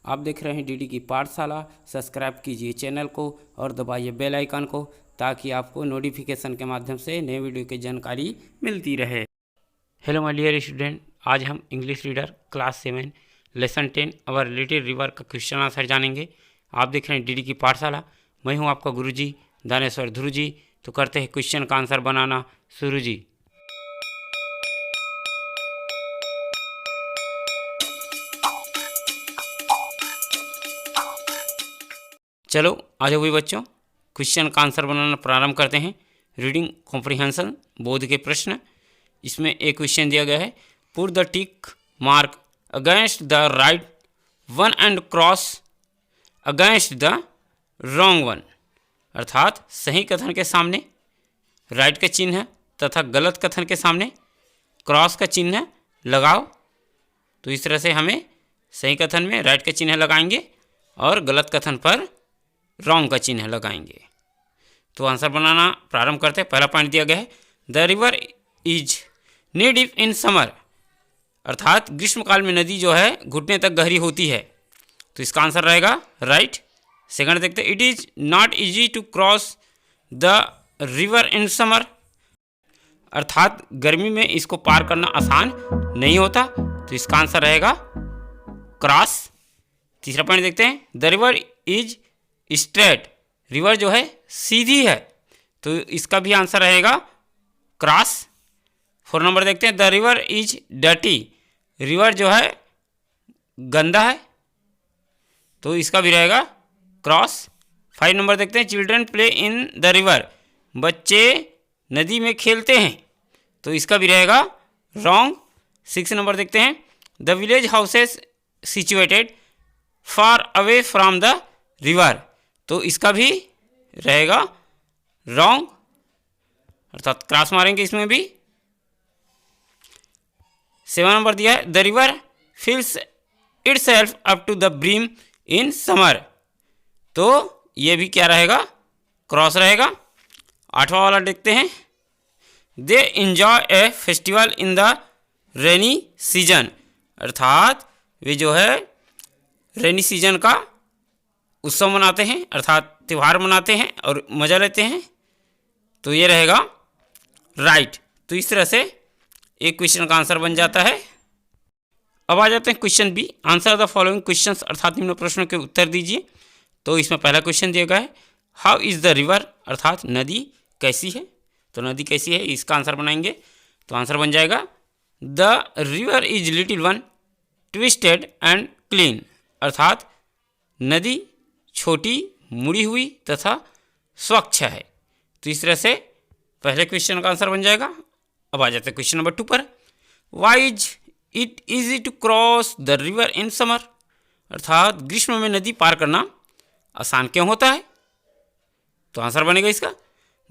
आप देख रहे हैं डीडी की पाठशाला। सब्सक्राइब कीजिए चैनल को और दबाइए बेल आइकन को ताकि आपको नोटिफिकेशन के माध्यम से नए वीडियो की जानकारी मिलती रहे। हेलो माय डियर स्टूडेंट, आज हम इंग्लिश रीडर क्लास 7 लेसन 10 अवर लिटिल रिवर का क्वेश्चन आंसर जानेंगे। आप देख रहे हैं डीडी की पाठशाला। मैं हूं आपका गुरुजी दानेश्वर ध्रुव जी। तो करते हैं क्वेश्चन का आंसर बनाना शुरू जी। चलो आ जाओ भाई बच्चों, क्वेश्चन का आंसर बनाना प्रारंभ करते हैं। रीडिंग कॉम्प्रिहेंशन बोध के प्रश्न। इसमें एक क्वेश्चन दिया गया है, put the tick mark against the right one and cross against the wrong one. अर्थात सही कथन के सामने राइट का चिन्ह तथा गलत कथन के सामने क्रॉस का चिन्ह लगाओ। तो इस तरह से हमें सही कथन में राइट का चिन्ह लगाएंगे और गलत कथन पर रॉन्ग का चिन्ह लगाएंगे। तो आंसर बनाना प्रारंभ करते हैं। पहला पॉइंट दिया गया है, the river is knee deep in summer. अर्थात ग्रीष्मकाल में नदी जो है घुटने तक गहरी होती है। तो इसका आंसर रहेगा राइट। सेकंड देखते हैं, it is not easy to cross the river in summer. अर्थात गर्मी में इसको पार करना आसान नहीं होता। तो इसका आंसर रहेगा क्रॉस। तीसरा पॉइंट देखते हैं, the river is straight. River जो है सीधी है। तो इसका भी आंसर रहेगा क्रॉस। 4 नंबर देखते हैं, the river is dirty. River जो है गंदा है। तो इसका भी रहेगा क्रॉस। 5 नंबर देखते हैं, children play in the river. बच्चे नदी में खेलते हैं। तो इसका भी रहेगा रॉन्ग। 6 नंबर देखते हैं, the village houses situated far away from the river. तो इसका भी रहेगा रॉन्ग, अर्थात क्रॉस मारेंगे इसमें भी। 7 नंबर दिया है, the river fills itself up to the brim in summer. तो ये भी क्या रहेगा, क्रॉस रहेगा। 8वां वाला देखते हैं, they enjoy A festival in the rainy season. अर्थात वे जो है रेनी सीजन का उत्सव मनाते हैं, अर्थात त्यौहार मनाते हैं और मज़ा लेते हैं। तो ये रहेगा राइट। तो इस तरह से एक क्वेश्चन का आंसर बन जाता है। अब आ जाते हैं question B, answer the following questions. अर्थात निम्न प्रश्नों के उत्तर दीजिए। तो इसमें पहला क्वेश्चन दिया गया है, हाउ इज़ द रिवर। अर्थात नदी कैसी है। तो नदी कैसी है इसका आंसर बनाएंगे। तो आंसर बन जाएगा, the river is little one twisted and clean. अर्थात नदी छोटी मुड़ी हुई तथा स्वच्छ है। तो इस तरह से पहले क्वेश्चन का आंसर बन जाएगा। अब आ जाते हैं क्वेश्चन नंबर 2 पर, why is it easy to cross the river in summer. अर्थात ग्रीष्म में नदी पार करना आसान क्यों होता है। तो आंसर बनेगा इसका,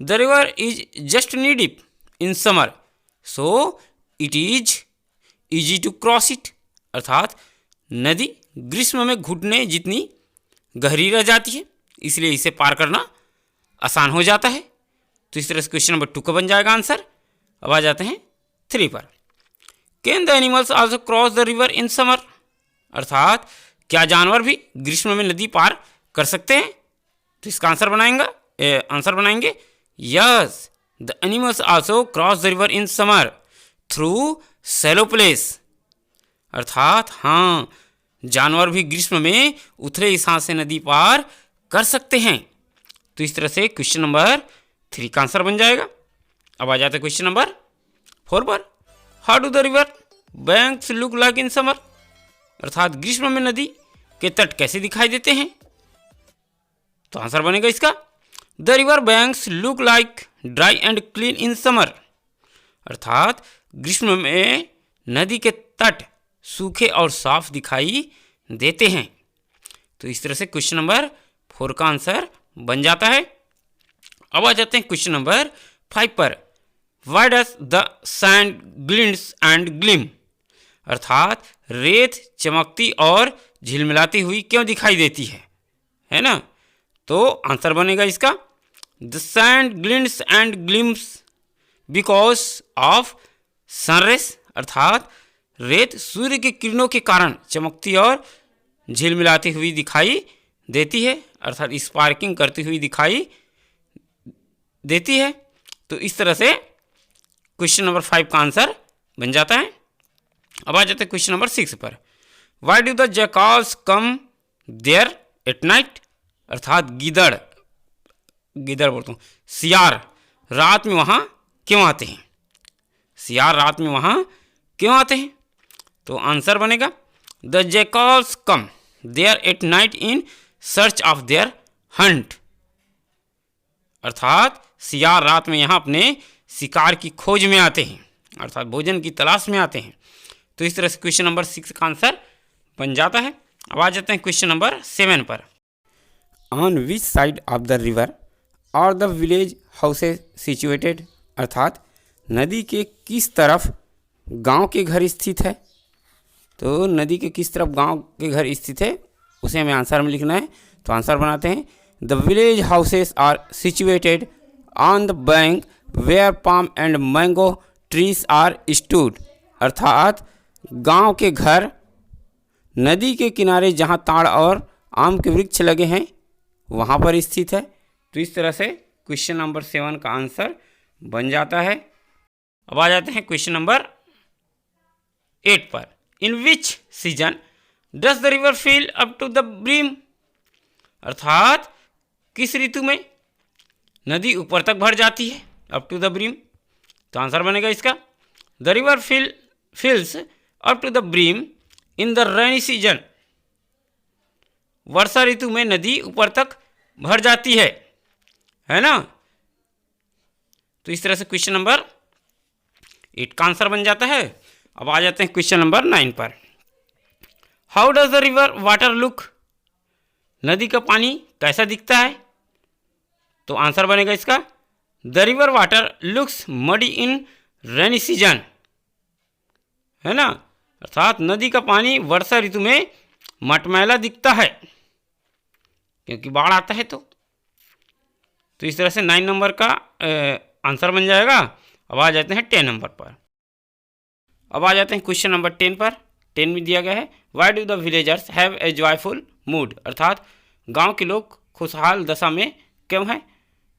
the river is just knee deep in summer so it is easy to cross it. अर्थात नदी ग्रीष्म में घुटने जितनी गहरी रह जाती है, इसलिए इसे पार करना आसान हो जाता है। तो इस तरह से क्वेश्चन नंबर 2 का बन जाएगा आंसर। अब आ जाते हैं 3 पर, can the animals also cross the river in summer. अर्थात क्या जानवर भी ग्रीष्म में नदी पार कर सकते हैं। तो इसका आंसर बनाएंगे yes, the animals also cross the river in summer through shallow places. अर्थात हाँ, जानवर भी ग्रीष्म में उथले हिसाब से नदी पार कर सकते हैं। तो इस तरह से क्वेश्चन नंबर 3 का आंसर बन जाएगा। अब आ जाते हैं क्वेश्चन नंबर 4 पर, how do the river banks look like in summer. अर्थात ग्रीष्म में नदी के तट कैसे दिखाई देते हैं। तो आंसर बनेगा इसका, the river banks look like dry and clean in summer. अर्थात ग्रीष्म में नदी के तट सूखे और साफ दिखाई देते हैं। तो इस तरह से क्वेश्चन नंबर 4 का आंसर बन जाता है। अब आ जाते हैं क्वेश्चन नंबर 5 पर, why does the sand glints and gleam. अर्थात रेत चमकती और झिलमिलाती हुई क्यों दिखाई देती है ना। तो आंसर बनेगा इसका, the sand glints and gleams because of sunrays. अर्थात रेत सूर्य की किरणों के कारण चमकती और झिलमिलाती हुई दिखाई देती है, अर्थात स्पार्किंग करती हुई दिखाई देती है। तो इस तरह से क्वेश्चन नंबर 5 का आंसर बन जाता है। अब आ जाते हैं क्वेश्चन नंबर 6 पर। Why do the jackals come there at night, अर्थात गिदड़ बोलता हूँ, सियार रात में वहाँ क्यों आते हैं? सियार रात में वहाँ क्यों आते हैं? तो आंसर बनेगा the jackals come there at night in search of their hunt, अर्थात सियार रात में यहाँ अपने शिकार की खोज में आते हैं, अर्थात भोजन की तलाश में आते हैं। तो इस तरह से क्वेश्चन नंबर 6 का आंसर बन जाता है। अब आ जाते हैं क्वेश्चन नंबर 7 पर। On which side of the river और द विलेज हाउसेज सिचुएटेड, अर्थात नदी के किस तरफ गांव के घर स्थित है? तो नदी के किस तरफ गांव के घर स्थित है उसे हमें आंसर में लिखना है। तो आंसर बनाते हैं the village houses are situated on the bank where palm and mango trees are stood, अर्थात गांव के घर नदी के किनारे जहां ताड़ और आम के वृक्ष लगे हैं वहां पर स्थित है। तो इस तरह से क्वेश्चन नंबर 7 का आंसर बन जाता है। अब आ जाते हैं क्वेश्चन नंबर 8 पर। In which season does the river fill up to the brim, अर्थात किस ऋतु में नदी ऊपर तक भर जाती है, अप टू द ब्रिम? तो आंसर बनेगा इसका the river fills up to the brim in the rainy season, वर्षा ऋतु में नदी ऊपर तक भर जाती है ना। तो इस तरह से क्वेश्चन नंबर 8 का आंसर बन जाता है। अब आ जाते हैं क्वेश्चन नंबर 9 पर। How does the river water look, नदी का पानी कैसा दिखता है? तो आंसर बनेगा इसका the river water looks muddy in rainy season, है ना, अर्थात नदी का पानी वर्षा ऋतु में मटमैला दिखता है क्योंकि बाढ़ आता है। तो इस तरह से 9 नंबर का आंसर बन जाएगा। अब आ जाते हैं 10 नंबर पर। अब आ जाते हैं क्वेश्चन नंबर 10 पर। 10 में दिया गया है Y do the villagers have a joyful mood, अर्थात गांव के लोग खुशहाल दशा में क्यों हैं?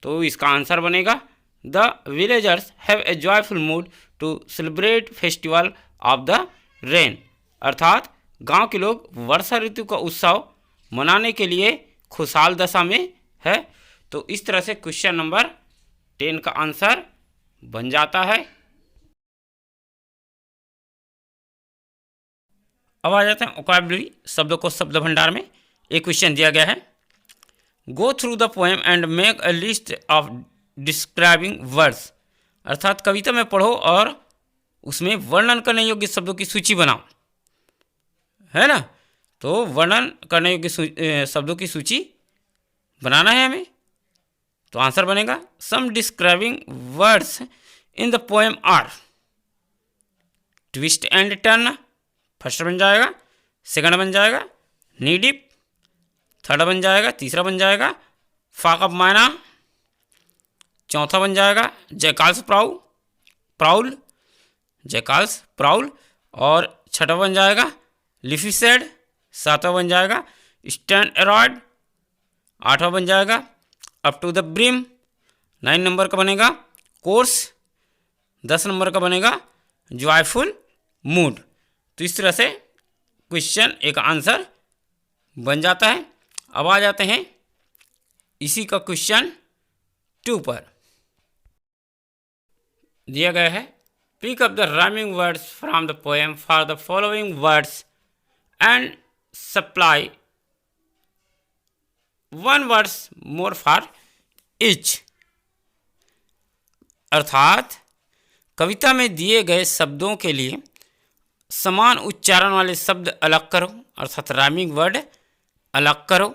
तो इसका आंसर बनेगा the villagers have a joyful mood to celebrate festival of the rain, अर्थात गांव के लोग वर्षा ऋतु का उत्सव मनाने के लिए खुशहाल दशा में है। तो इस तरह से क्वेश्चन नंबर 10 का आंसर बन जाता है। अब आ जाते हैं वोकैबुलरी, शब्दों को शब्द भंडार में। एक क्वेश्चन दिया गया है go through the poem and make a list of describing words, अर्थात कविता में पढ़ो और उसमें वर्णन करने योग्य शब्दों की सूची बनाओ, है ना। तो वर्णन करने योग्य शब्दों की सूची बनाना है हमें। तो आंसर बनेगा some describing words in the poem are twist and turn, first बन जाएगा, सेकंड बन जाएगा नी डिप, थर्ड बन जाएगा, तीसरा बन जाएगा फाक ऑफ मायना, चौथा बन जाएगा जैकाल्स प्राउल, जैकाल्स प्राउल, और छठा बन जाएगा लिफी सेड, सातवां बन जाएगा स्टैंड एरॉयड, आठवां बन जाएगा up to the brim, 9 number का बनेगा कोर्स, 10 नंबर का बनेगा जॉयफुल मूड। तो इस तरह से क्वेश्चन एक आंसर बन जाता है। अब आ जाते हैं इसी का क्वेश्चन 2 पर। दिया गया है pick up the rhyming words from the poem for the following words and supply 1 words more for each, अर्थात कविता में दिए गए शब्दों के लिए समान उच्चारण वाले शब्द अलग करो, अर्थात राइमिंग वर्ड अलग करो,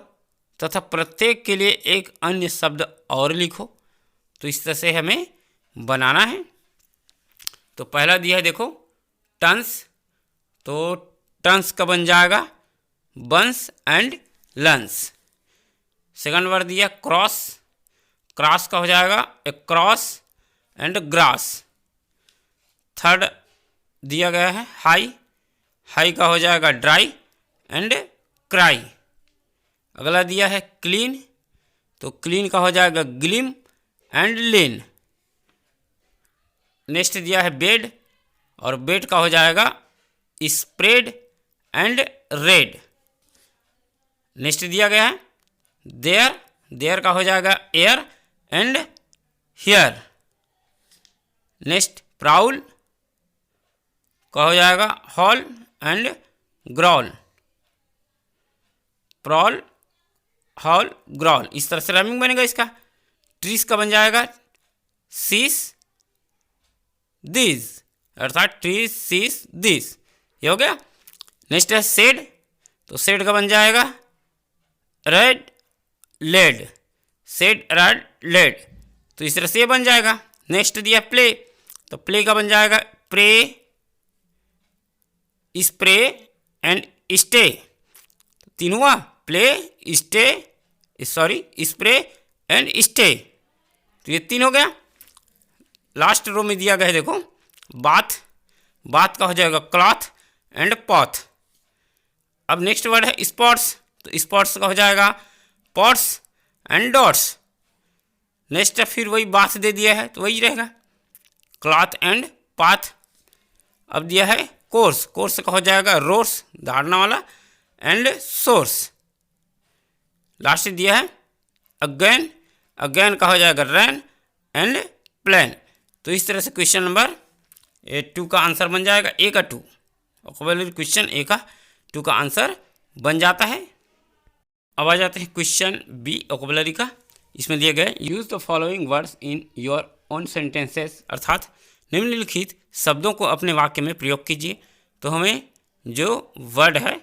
तथा प्रत्येक के लिए एक अन्य शब्द और लिखो। तो इस तरह से हमें बनाना है। तो पहला दिया है देखो टन्स, तो टन्स का बन जाएगा बंस एंड लंस। सेकंड वर्ड दिया क्रॉस, क्रॉस का हो जाएगा ए क्रॉस एंड ग्रास। थर्ड दिया गया है हाई, हाई का हो जाएगा ड्राई एंड क्राई। अगला दिया है क्लीन, तो क्लीन का हो जाएगा ग्लिम एंड लेन। नेक्स्ट दिया है बेड, और बेड का हो जाएगा स्प्रेड एंड रेड। नेक्स्ट दिया गया है देयर, देयर का हो जाएगा air and here. Next prowl का हो जाएगा hall and growl. Prowl, hall, growl, इस तरह से राइमिंग बनेगा इसका। ट्रीज का बन जाएगा सीस दिस, अर्थात ट्रीज सीस दिस, ये हो गया। नेक्स्ट है शेड, तो शेड का बन जाएगा red led, shed red led, तो इस तरह से ये बन जाएगा। नेक्स्ट दिया प्ले, तो प्ले का बन जाएगा प्रे, स्प्रे एंड स्टे, तीन हुआ, play, stay, sorry spray and stay, तो ये तीन हो गया। लास्ट रो में दिया गया है देखो बाथ, बाथ का हो जाएगा क्लॉथ एंड पॉथ। अब नेक्स्ट वर्ड है स्पॉट्स, तो स्पॉट्स का हो जाएगा पॉट्स एंड डॉट्स। नेक्स्ट है फिर वही बाथ दे दिया है तो वही रहेगा क्लॉथ एंड पाथ। अब दिया है कोर्स, कोर्स का हो जाएगा रोर्स, धारना वाला, एंड सोर्स। लास्ट दिया है अगेन, अगेन का हो जाएगा रैन एंड प्लान। तो इस तरह से क्वेश्चन नंबर 2 का आंसर बन जाएगा, ए का 2, वोकैबुलरी क्वेश्चन ए का 2 का आंसर बन जाता है। अब आ जाते हैं क्वेश्चन बी वोकैबुलरी का। इसमें दिए गए use the following words in your own sentences, अर्थात निम्नलिखित शब्दों को अपने वाक्य में प्रयोग कीजिए। तो हमें जो वर्ड है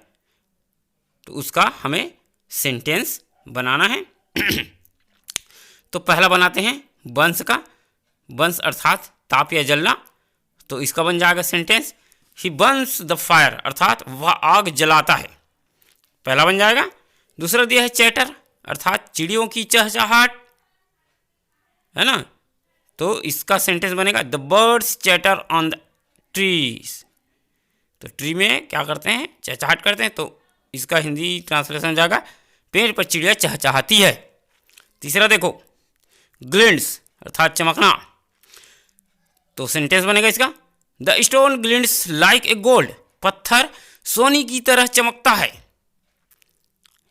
तो उसका हमें सेंटेंस बनाना है। तो पहला बनाते हैं बंस का, बंस अर्थात ताप या जलना, तो इसका बन जाएगा sentence he Burns the fire, अर्थात वह आग जलाता है, पहला बन जाएगा। दूसरा दिया है चैटर, अर्थात चिड़ियों की चहचहाट, है ना, तो इसका सेंटेंस बनेगा the birds chatter on the trees, तो ट्री में क्या करते हैं, चहचहाट करते हैं, तो इसका हिंदी ट्रांसलेशन जाएगा पेड़ पर चिड़िया चहचहाती है। तीसरा देखो ग्लिंड्स, अर्थात चमकना, तो सेंटेंस बनेगा इसका the stone glints like a gold, पत्थर सोने की तरह चमकता है,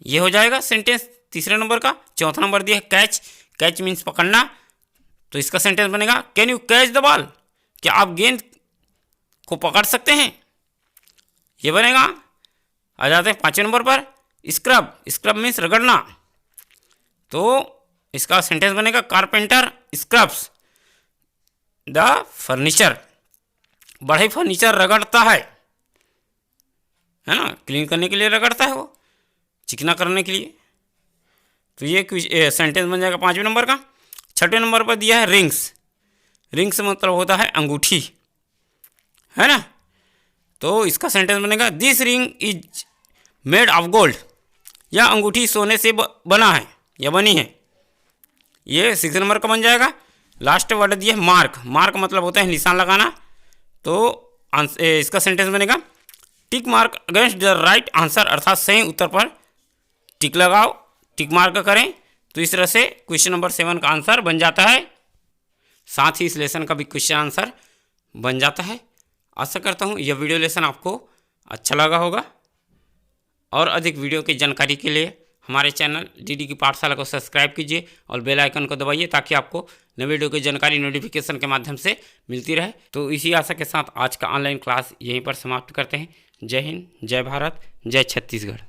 ये हो जाएगा सेंटेंस तीसरे नंबर का। चौथा नंबर दिया है कैच, कैच मीन्स पकड़ना, तो इसका सेंटेंस बनेगा can you catch the ball, क्या आप गेंद को पकड़ सकते हैं, ये बनेगा। आ जाते हैं पांचवें नंबर पर स्क्रब, स्क्रब मीन्स रगड़ना, तो इसका सेंटेंस बनेगा कारपेंटर स्क्रब्स द फर्नीचर, बढ़ई फर्नीचर रगड़ता है ना, क्लीन करने के लिए रगड़ता है वो, चिकना करने के लिए, तो ये सेंटेंस बन जाएगा पांचवें नंबर का। छठवें नंबर पर दिया है रिंग्स, रिंग्स मतलब होता है अंगूठी, है ना, तो इसका सेंटेंस बनेगा this ring is made of gold, यह अंगूठी सोने से बना है या बनी है, ये सिक्स नंबर का बन जाएगा। लास्ट वर्ड दिया है मार्क, मार्क मतलब होता है निशान लगाना, तो इसका सेंटेंस बनेगा tick mark against the right answer, अर्थात सही उत्तर पर टिक लगाओ, टिक मार्क करें, तो इस तरह से क्वेश्चन नंबर 7 का आंसर बन जाता है। साथ ही इस लेसन का भी क्वेश्चन आंसर बन जाता है। आशा करता हूँ यह वीडियो लेसन आपको अच्छा लगा होगा, और अधिक वीडियो की जानकारी के लिए हमारे चैनल डीडी की पाठशाला को सब्सक्राइब कीजिए और बेल आइकन को दबाइए ताकि आपको नए वीडियो की जानकारी नोटिफिकेशन के माध्यम से मिलती रहे। तो इसी आशा के साथ आज का ऑनलाइन क्लास यहीं पर समाप्त करते हैं। जय हिंद, जय भारत, जय छत्तीसगढ़।